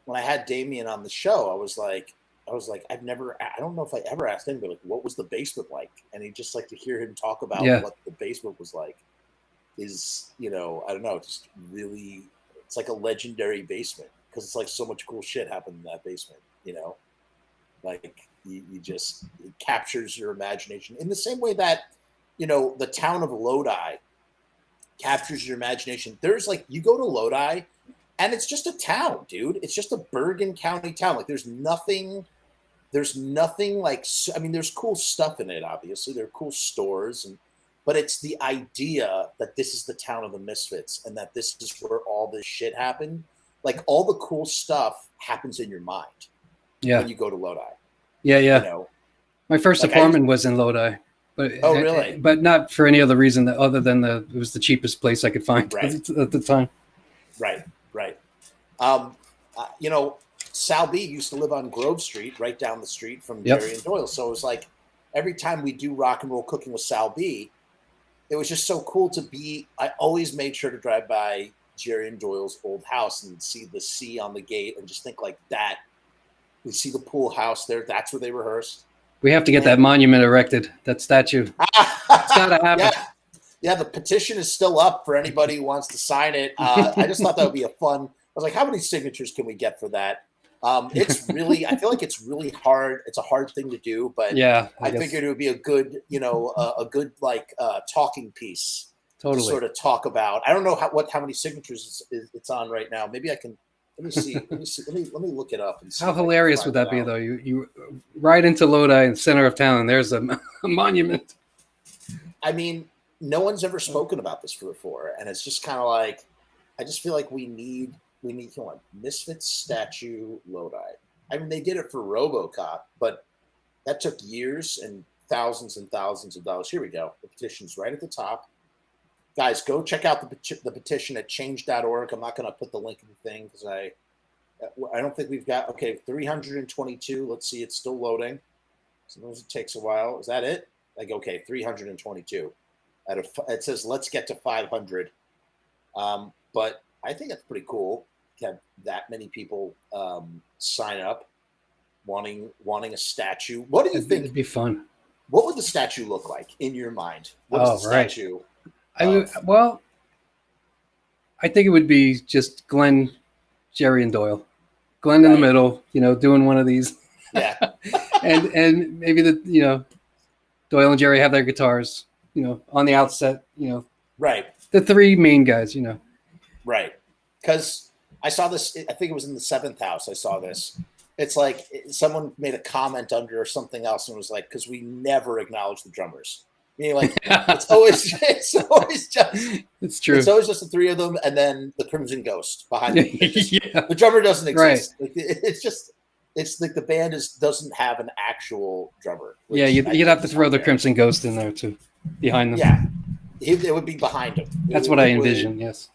When I had Damien on the show, I was like, I don't know if I ever asked anybody, like, what was the basement like? And he just like to hear him talk about what the basement was like is, I don't know, just really, it's like a legendary basement because it's like so much cool shit happened in that basement, like you just, it captures your imagination in the same way that, the town of Lodi captures your imagination. There's like, you go to Lodi and it's just a town, dude. It's just a Bergen County town. Like there's nothing like, I mean, there's cool stuff in it. Obviously there are cool stores but it's the idea that this is the town of the Misfits and that this is where all this shit happened. Like all the cool stuff happens in your mind when you go to Lodi. Yeah. My first apartment was in Lodi. But, really? But not for any other reason other than it was the cheapest place I could find at the time. Right. Sal B used to live on Grove Street, right down the street from Jerry and Doyle. So it was like every time we do Rock and Roll Cooking with Sal B, it was just so cool to be. I always made sure to drive by Jerry and Doyle's old house and see the C on the gate and just think like that. We see the pool house there. That's where they rehearsed. We have to get that monument erected, that statue. It's got to happen. Yeah, the petition is still up for anybody who wants to sign it. I just thought that would be a fun. I was like, how many signatures can we get for that? It's really, I feel like it's really hard. It's a hard thing to do, but I figured it would be a good, talking piece. Totally. To sort of talk about. I don't know how many signatures it's on right now. Maybe I can. Let me see. Let me look it up. And see how hilarious would that be, though? You ride into Lodi in the center of town, and there's a monument. I mean, no one's ever spoken about this before, and it's just kind of like, I just feel like we need come on, Misfits statue Lodi. I mean, they did it for RoboCop, but that took years and thousands of dollars. Here we go. The petition's right at the top. Guys, go check out the petition at change.org. I'm not going to put the link in the thing because I don't think we've got, 322. Let's see, it's still loading. Sometimes it takes a while. Is that it? Like, 322. It says, let's get to 500. But I think that's pretty cool to have that many people sign up wanting a statue. What do you think? It'd be fun. What would the statue look like in your mind? What is the statue? I think it would be just Glenn, Jerry, and Doyle. Glenn in the middle, doing one of these. Yeah. and maybe Doyle and Jerry have their guitars, on the outset, Right. The three main guys, Right. Because I saw this, I think it was in the Seventh House. I saw this. It's like someone made a comment under something else and was like, because we never acknowledge the drummers. It's always just it's true. It's always just the three of them and then the Crimson Ghost behind them. The drummer doesn't exist. Right. It's like the band doesn't have an actual drummer. Yeah, you'd have to throw the Crimson Ghost in there too, behind them. Yeah, it would be behind them. That's what I envision. Yes.